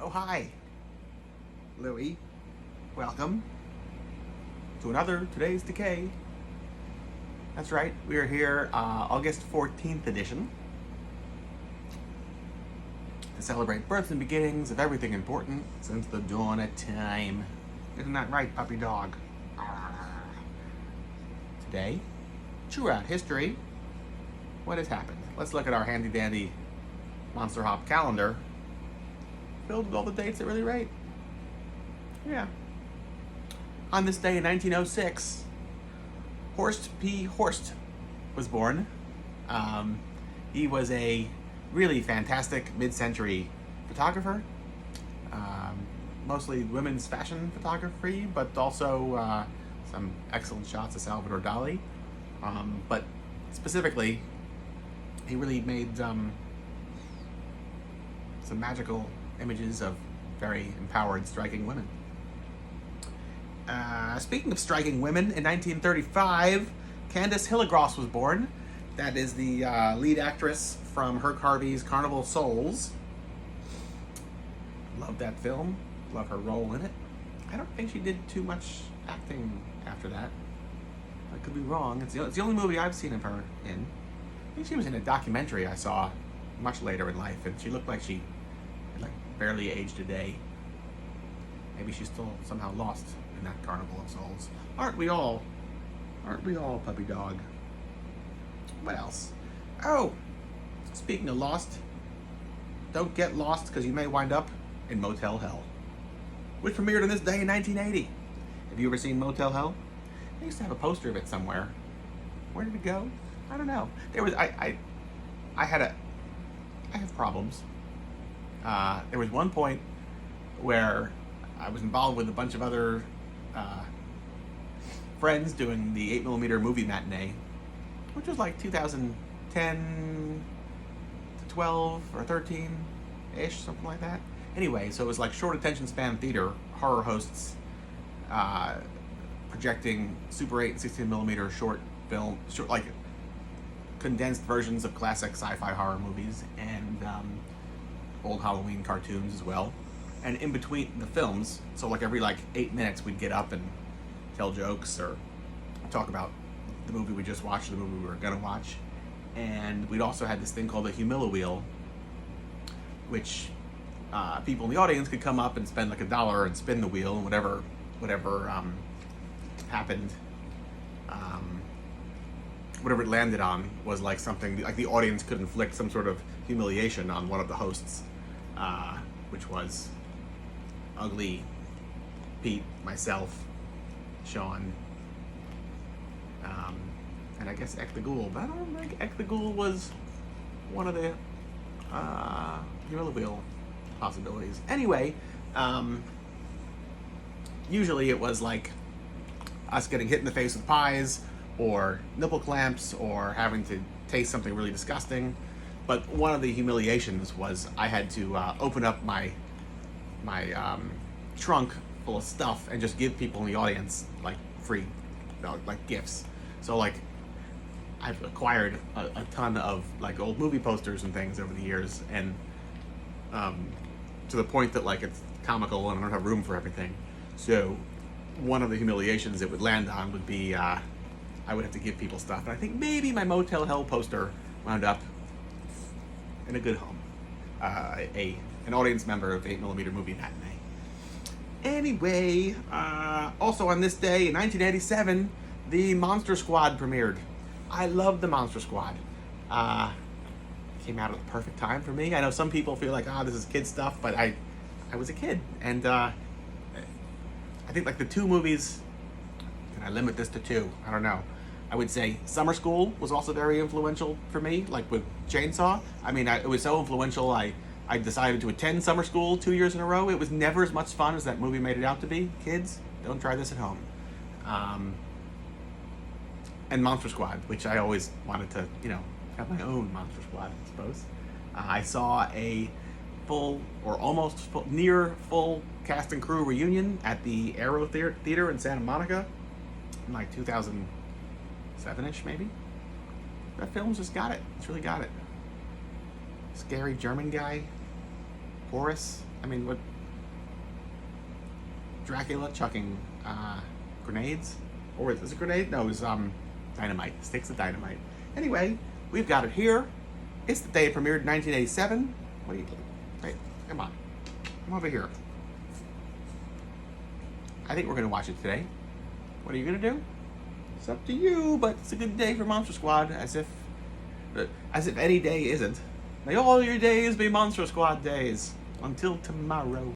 Oh, hi, Louie. Welcome to another Today's Decay. That's right, we are here, August 14th edition, to celebrate births and beginnings of everything important since the dawn of time. Isn't that right, puppy dog? Today, throughout history, what has happened? Let's look at our handy-dandy Monster Hop calendar, filled with all the dates that really rate. Yeah. On this day in 1906, Horst P. Horst was born. He was a really fantastic mid-century photographer, mostly women's fashion photography, but also some excellent shots of Salvador Dali. But specifically, he really made some magical images of very empowered, striking women. Speaking of striking women, in 1935, Candice Hilligross was born. That is the lead actress from Herc Harvey's Carnival of Souls. Love that film. Love her role in it. I don't think she did too much acting after that. I could be wrong. It's the only movie I've seen of her in. I think she was in a documentary I saw much later in life, and she looked like she had barely aged a day. Maybe she's still somehow lost in that Carnival of Souls. Aren't we all? Aren't we all, puppy dog? What else? Oh, speaking of lost, don't get lost because you may wind up in Motel Hell, which premiered on this day in 1980. Have you ever seen Motel Hell? I used to have a poster of it somewhere. Where did it go? I don't know. There was I have problems. There was one point where I was involved with a bunch of other friends doing the 8mm movie matinee, which was like 2010 to 12 or 13-ish, something like that. Anyway, so it was like short attention span theater, horror hosts projecting Super 8 and 16mm short condensed versions of classic sci-fi horror movies and old Halloween cartoons as well. And in between the films, so every 8 minutes, we'd get up and tell jokes or talk about the movie we just watched, the movie we were gonna watch. And we'd also had this thing called the Humilla Wheel, which people in the audience could come up and spend $1 and spin the wheel, and whatever happened, whatever it landed on was something the audience could inflict some sort of humiliation on one of the hosts, which was Ugly, Pete, myself, Sean, and I guess Ek the Ghoul. But I don't think Ek the Ghoul was one of the Humilla Wheel possibilities. Anyway, usually it was us getting hit in the face with pies, or nipple clamps, or having to taste something really disgusting. But one of the humiliations was I had to open up my trunk full of stuff and just give people in the audience free gifts. So I've acquired a ton of old movie posters and things over the years, and to the point that it's comical and I don't have room for everything. So one of the humiliations it would land on would be I would have to give people stuff, and I think maybe my Motel Hell poster wound up in a good home, an audience member of 8mm movie matinee. Anyway, also on this day in 1987, the Monster Squad premiered. I love the Monster Squad. Came out at the perfect time for me. I know some people feel this is kid stuff, but I was a kid, and I think the two movies, can I limit this to two? I don't know. I would say Summer School was also very influential for me, with Chainsaw. I mean, it was so influential, I decided to attend summer school 2 years in a row. It was never as much fun as that movie made it out to be. Kids, don't try this at home. And Monster Squad, which I always wanted to, have my own Monster Squad, I suppose. I saw a full, or almost full, near full cast and crew reunion at the Aero Theater in Santa Monica in 2007-ish, maybe. That film's just got it. It's really got it. Scary German guy Horus. I mean, what? Dracula chucking grenades, or is it grenade? No, it was dynamite. Sticks of dynamite. Anyway, we've got it here. It's the day it premiered in 1987. What are you doing? Hey, come on, come over here. I think we're gonna watch it today. What are you gonna do? It's up to you, but it's a good day for Monster Squad, as if any day isn't. May all your days be Monster Squad days. Until tomorrow.